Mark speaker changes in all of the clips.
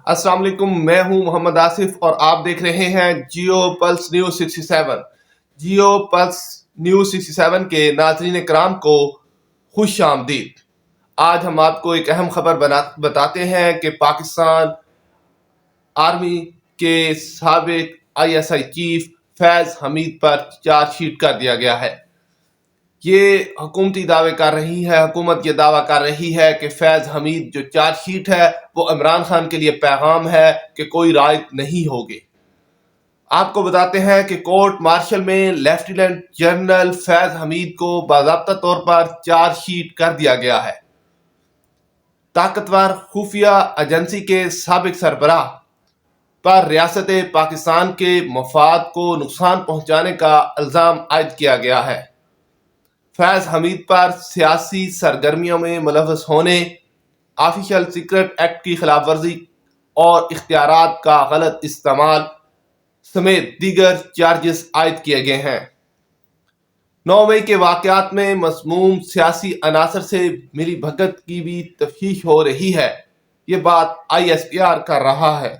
Speaker 1: السلام علیکم، میں ہوں محمد آصف اور آپ دیکھ رہے ہیں Geo Plus News 67۔ Geo Plus News 67 کے ناظرین کرام کو خوش آمدید۔ آج ہم آپ کو ایک اہم خبر بتاتے ہیں کہ پاکستان آرمی کے سابق ISI چیف فیض حمید پر چارج شیٹ کر دیا گیا ہے۔ یہ حکومتی دعوے کر رہی ہے، حکومت یہ دعویٰ کر رہی ہے کہ فیض حمید جو چارج شیٹ ہے وہ عمران خان کے لیے پیغام ہے کہ کوئی رعایت نہیں ہوگی۔ آپ کو بتاتے ہیں کہ کورٹ مارشل میں لیفٹیننٹ جنرل فیض حمید کو باضابطہ طور پر چارج شیٹ کر دیا گیا ہے۔ طاقتور خفیہ ایجنسی کے سابق سربراہ پر ریاست پاکستان کے مفاد کو نقصان پہنچانے کا الزام عائد کیا گیا ہے۔ فیض حمید پر سیاسی سرگرمیوں میں ملوث ہونے، آفیشل سیکرٹ ایکٹ کی خلاف ورزی اور اختیارات کا غلط استعمال سمیت دیگر چارجز عائد کیے گئے ہیں۔ 9 مئی کے واقعات میں مسموم سیاسی عناصر سے ملی بھگت کی بھی تفتیش ہو رہی ہے، یہ بات ISPR کر رہا ہے۔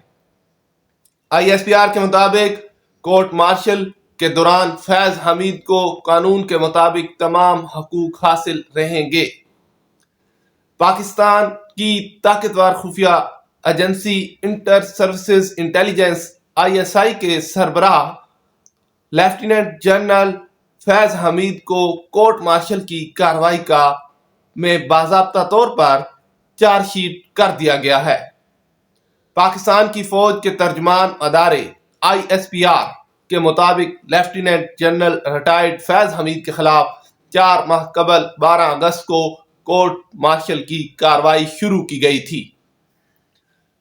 Speaker 1: ISPR کے مطابق کورٹ مارشل کے دوران فیض حمید کو قانون کے مطابق تمام حقوق حاصل رہیں گے۔ پاکستان کی طاقتور خفیہ agency Inter Services Intelligence ISI کے سربراہ لیفٹیننٹ جنرل فیض حمید کو کورٹ مارشل کی کارروائی میں باضابطہ طور پر چارج شیٹ کر دیا گیا ہے۔ پاکستان کی فوج کے ترجمان ادارے ISPR کے مطابق لیفٹیننٹ جنرل ریٹائرڈ فیض حمید کے خلاف 4 ماہ قبل 12 اگست کو کورٹ مارشل کی کارروائی شروع کی گئی تھی۔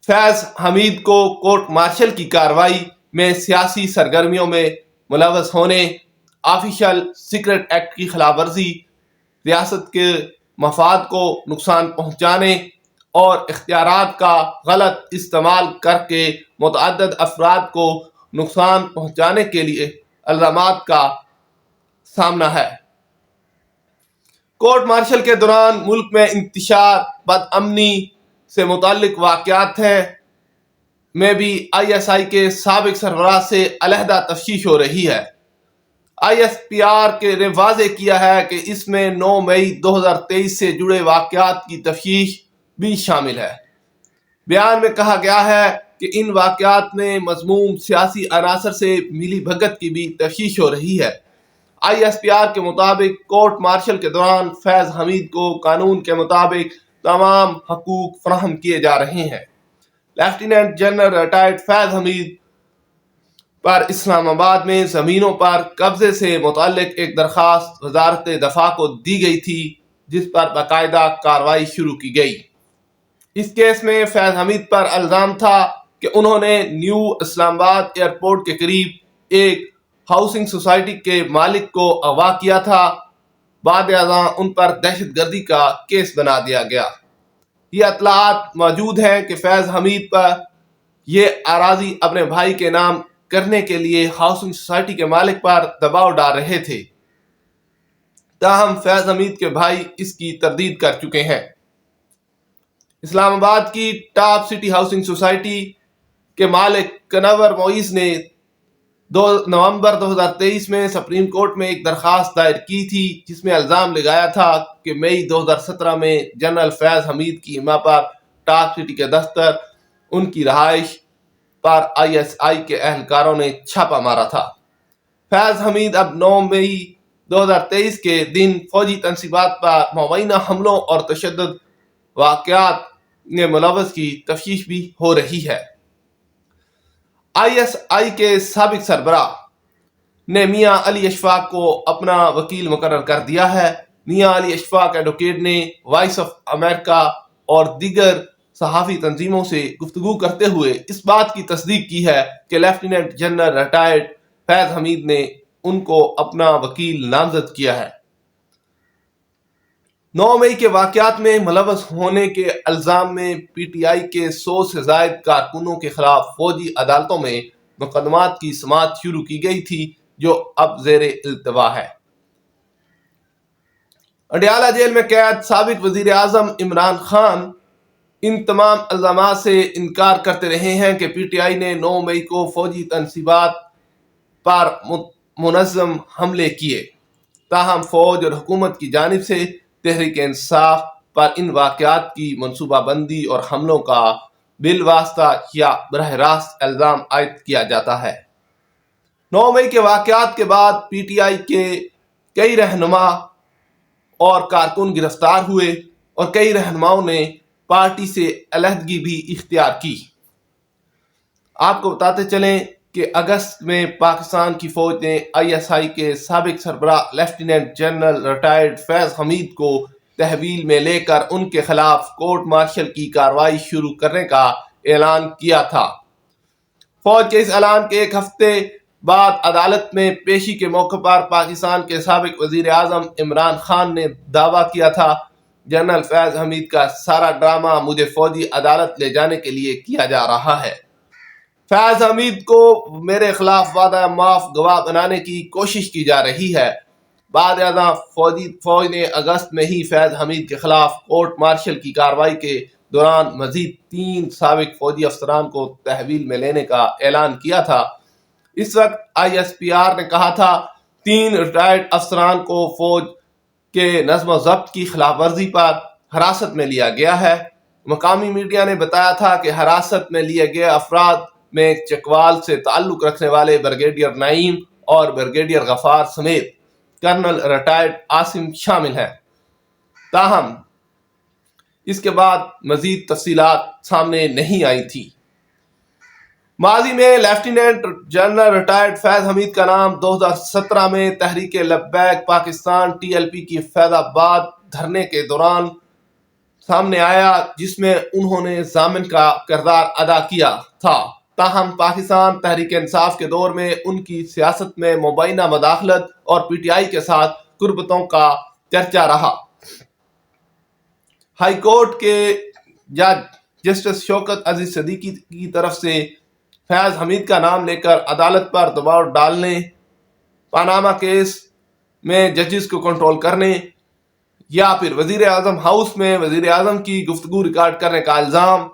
Speaker 1: فیض حمید کو کورٹ مارشل کی کارروائی میں سیاسی سرگرمیوں میں ملوث ہونے، آفیشل سیکرٹ ایکٹ کی خلاف ورزی، ریاست کے مفاد کو نقصان پہنچانے اور اختیارات کا غلط استعمال کر کے متعدد افراد کو نقصان پہنچانے کے لیے الزامات کا سامنا ہے۔ کورٹ مارشل کے دوران ملک میں انتشار بدامنی سے متعلق واقعات میں بھی ISI کے سابق سربراہ سے علیحدہ تفتیش ہو رہی ہے۔ ISPR نے واضح کیا ہے کہ اس میں 9 مئی 2023 سے جڑے واقعات کی تفتیش بھی شامل ہے۔ بیان میں کہا گیا ہے کہ ان واقعات میں مذموم سیاسی عناصر سے ملی بھگت کی بھی تفتیش ہو رہی ہے۔ ISPR کے مطابق کورٹ مارشل کے دوران فیض حمید کو قانون کے مطابق تمام حقوق فراہم کیے جا رہے ہیں۔ لیفٹیننٹ جنرل ریٹائرڈ فیض حمید پر اسلام آباد میں زمینوں پر قبضے سے متعلق ایک درخواست وزارت دفاع کو دی گئی تھی، جس پر باقاعدہ کارروائی شروع کی گئی۔ اس کیس میں فیض حمید پر الزام تھا کہ انہوں نے نیو اسلام آباد ایئرپورٹ کے قریب ایک ہاؤسنگ سوسائٹی کے مالک کو اغوا کیا تھا۔ بعد ازاں ان پر دہشت گردی کا کیس بنا دیا گیا۔ یہ اطلاعات موجود ہیں کہ فیض حمید پر یہ اراضی اپنے بھائی کے نام کرنے کے لیے ہاؤسنگ سوسائٹی کے مالک پر دباؤ ڈال رہے تھے، تاہم فیض حمید کے بھائی اس کی تردید کر چکے ہیں۔ اسلام آباد کی ٹاپ سٹی ہاؤسنگ سوسائٹی کے مالک کنور معیز نے 2 نومبر 2023 میں سپریم کورٹ میں ایک درخواست دائر کی تھی، جس میں الزام لگایا تھا کہ مئی 2017 میں جنرل فیض حمید کی اما پر ٹاپ سٹی کے دفتر ان کی رہائش پر ISI کے اہلکاروں نے چھاپا مارا تھا۔ فیض حمید اب 9 مئی 2023 کے دن فوجی تنصیبات پر مبینہ حملوں اور تشدد واقعات میں ملوث کی تفتیش بھی ہو رہی ہے۔ ISI کے سابق سربراہ نے میاں علی اشفاق کو اپنا وکیل مقرر کر دیا ہے۔ میاں علی اشفاق ایڈوکیٹ نے وائس آف امریکہ اور دیگر صحافی تنظیموں سے گفتگو کرتے ہوئے اس بات کی تصدیق کی ہے کہ لیفٹیننٹ جنرل ریٹائرڈ فیض حمید نے ان کو اپنا وکیل نامزد کیا ہے۔ 9 مئی کے واقعات میں ملوث ہونے کے الزام میں PTI کے 100 سے زائد کارکنوں کے خلاف فوجی عدالتوں میں مقدمات کی سماعت شروع کی گئی تھی، جو اب زیر التوا ہے۔ اڈیالہ جیل میں قید سابق وزیر اعظم عمران خان ان تمام الزامات سے انکار کرتے رہے ہیں کہ پی ٹی آئی نے 9 مئی کو فوجی تنصیبات پر منظم حملے کیے، تاہم فوج اور حکومت کی جانب سے تحریک انصاف پر ان واقعات کی منصوبہ بندی اور حملوں کا بالواسطہ یا براہ راست الزام عائد کیا جاتا ہے۔ 9 مئی کے واقعات کے بعد پی ٹی آئی کے کئی رہنما اور کارکن گرفتار ہوئے اور کئی رہنماؤں نے پارٹی سے علیحدگی بھی اختیار کی۔ آپ کو بتاتے چلیں کہ اگست میں پاکستان کی فوج نے آئی ایس آئی کے سابق سربراہ لیفٹیننٹ جنرل ریٹائرڈ فیض حمید کو تحویل میں لے کر ان کے خلاف کورٹ مارشل کی کارروائی شروع کرنے کا اعلان کیا تھا۔ فوج کے اس اعلان کے ایک ہفتے بعد عدالت میں پیشی کے موقع پر پاکستان کے سابق وزیر اعظم عمران خان نے دعویٰ کیا تھا، جنرل فیض حمید کا سارا ڈرامہ مجھے فوجی عدالت لے جانے کے لیے کیا جا رہا ہے۔ فیض حمید کو میرے خلاف وعدہ معاف گواہ بنانے کی کوشش کی جا رہی ہے۔ بعد ازاں فوج نے اگست میں ہی فیض حمید کے خلاف کورٹ مارشل کی کارروائی کے دوران مزید 3 سابق فوجی افسران کو تحویل میں لینے کا اعلان کیا تھا۔ اس وقت آئی ایس پی آر نے کہا تھا 3 ریٹائرڈ افسران کو فوج کے نظم و ضبط کی خلاف ورزی پر حراست میں لیا گیا ہے۔ مقامی میڈیا نے بتایا تھا کہ حراست میں لیے گئے افراد میں چکوال سے تعلق رکھنے والے بریگیڈیئر نعیم اور بریگیڈیئر غفار سمیت کرنل ریٹائرڈ عاصم شامل ہیں، تاہم اس کے بعد مزید تفصیلات سامنے نہیں آئی تھی۔ ماضی میں لیفٹیننٹ جنرل ریٹائرڈ فیض حمید کا نام 2017 میں Tehreek Labbaik Pakistan T L P کی فیض آباد دھرنے کے دوران سامنے آیا، جس میں انہوں نے ضامن کا کردار ادا کیا تھا، تاہم پاکستان تحریک انصاف کے دور میں ان کی سیاست میں مبینہ مداخلت اور پی ٹی آئی کے ساتھ قربتوں کا چرچا رہا۔ ہائی کورٹ کے جج جسٹس شوکت عزیز صدیقی کی طرف سے فیض حمید کا نام لے کر عدالت پر دباؤ ڈالنے، پاناما کیس میں ججز کو کنٹرول کرنے یا پھر وزیر اعظم ہاؤس میں وزیر اعظم کی گفتگو ریکارڈ کرنے کا الزام،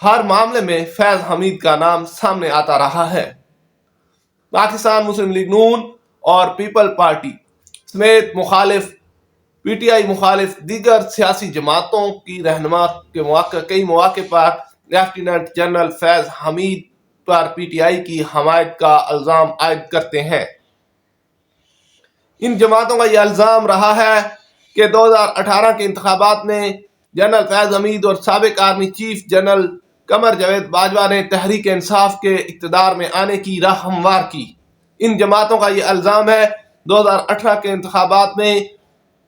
Speaker 1: ہر معاملے میں فیض حمید کا نام سامنے آتا رہا ہے۔ پاکستان مسلم لیگ نون اور پیپل پارٹی سمیت پی ٹی آئی مخالف دیگر سیاسی جماعتوں کی رہنما کئی مواقع پر لیفٹیننٹ جنرل فیض حمید پر پی ٹی آئی کی حمایت کا الزام عائد کرتے ہیں۔ ان جماعتوں کا یہ الزام رہا ہے کہ 2018 کے انتخابات میں جنرل فیض حمید اور سابق army chief general Qamar Javed Bajwa نے تحریک انصاف کے اقتدار میں آنے کی راہ ہموار کی۔ ان جماعتوں کا یہ الزام ہے 2018 کے انتخابات میں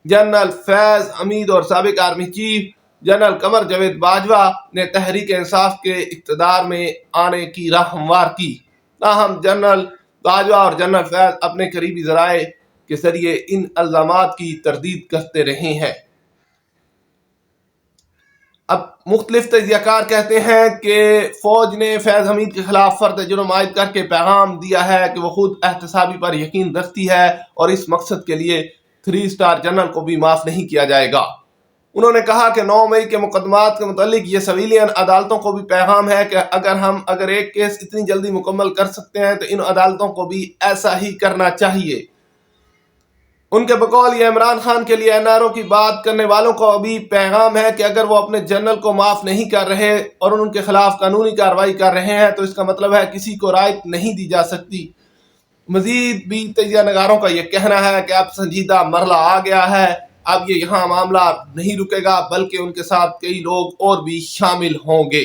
Speaker 1: جنرل فیض حمید اور سابق army chief general Qamar Javed Bajwa نے تحریک انصاف کے اقتدار میں آنے کی راہ ہموار کی، تاہم جنرل باجوہ اور جنرل فیض اپنے قریبی ذرائع کے ذریعے ان الزامات کی تردید کرتے رہے ہیں۔ اب مختلف تجزیہ کار کہتے ہیں کہ فوج نے فیض حمید کے خلاف فرد جرم عائد کر کے پیغام دیا ہے کہ وہ خود احتسابی پر یقین رکھتی ہے اور اس مقصد کے لیے 3 اسٹار جنرل کو بھی معاف نہیں کیا جائے گا۔ انہوں نے کہا کہ 9 مئی کے مقدمات کے متعلق یہ سویلین عدالتوں کو بھی پیغام ہے کہ اگر ایک کیس اتنی جلدی مکمل کر سکتے ہیں تو ان عدالتوں کو بھی ایسا ہی کرنا چاہیے۔ ان کے بقول یہ عمران خان کے لیے این آر او کی بات کرنے والوں کو ابھی پیغام ہے کہ اگر وہ اپنے جنرل کو معاف نہیں کر رہے اور ان کے خلاف قانونی کارروائی کر رہے ہیں تو اس کا مطلب ہے کسی کو رعایت نہیں دی جا سکتی۔ مزید بھی تجزیہ نگاروں کا یہ کہنا ہے کہ اب سنجیدہ مرحلہ آ گیا ہے، اب یہ یہاں معاملہ نہیں رکے گا بلکہ ان کے ساتھ کئی لوگ اور بھی شامل ہوں گے۔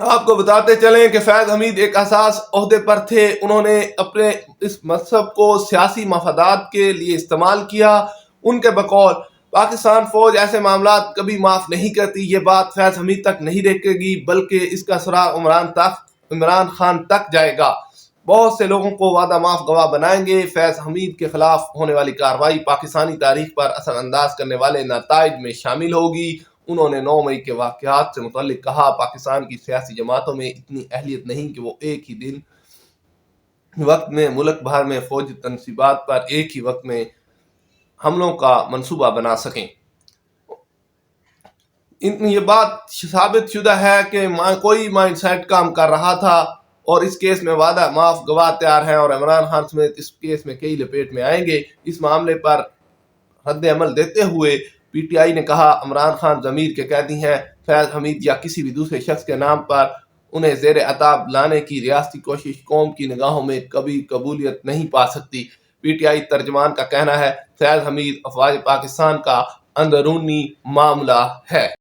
Speaker 1: آپ کو بتاتے چلیں کہ فیض حمید ایک حساس عہدے پر تھے، انہوں نے اپنے اس منصب کو سیاسی مفادات کے لیے استعمال کیا۔ ان کے بقول پاکستان فوج ایسے معاملات کبھی معاف نہیں کرتی، یہ بات فیض حمید تک نہیں رکے گی بلکہ اس کا سراغ عمران خان تک جائے گا، بہت سے لوگوں کو وعدہ معاف گواہ بنائیں گے۔ فیض حمید کے خلاف ہونے والی کارروائی پاکستانی تاریخ پر اثر انداز کرنے والے نتائج میں شامل ہوگی۔ انہوں نے 9 مئی کے واقعات سے متعلق کہا، پاکستان کی سیاسی جماعتوں میں اتنی اہلیت نہیں کہ وہ ایک ہی وقت میں ملک بھر میں فوجی تنصیبات پر ایک ہی وقت میں حملوں کا منصوبہ بنا سکیں۔ یہ بات ثابت شدہ ہے کہ کوئی مائنڈ سیٹ کام کر رہا تھا اور اس کیس میں وعدہ معاف گواہ تیار ہیں اور عمران خان سمیت اس کیس میں کئی لپیٹ میں آئیں گے. اس معاملے پر رد عمل دیتے ہوئے پی ٹی آئی نے کہا عمران خان ضمیر کے قیدی ہیں. فیض حمید یا کسی بھی دوسرے شخص کے نام پر انہیں زیر عتاب لانے کی ریاستی کوشش قوم کی نگاہوں میں کبھی قبولیت نہیں پا سکتی. پی ٹی آئی ترجمان کا کہنا ہے فیض حمید افواج پاکستان کا اندرونی معاملہ ہے.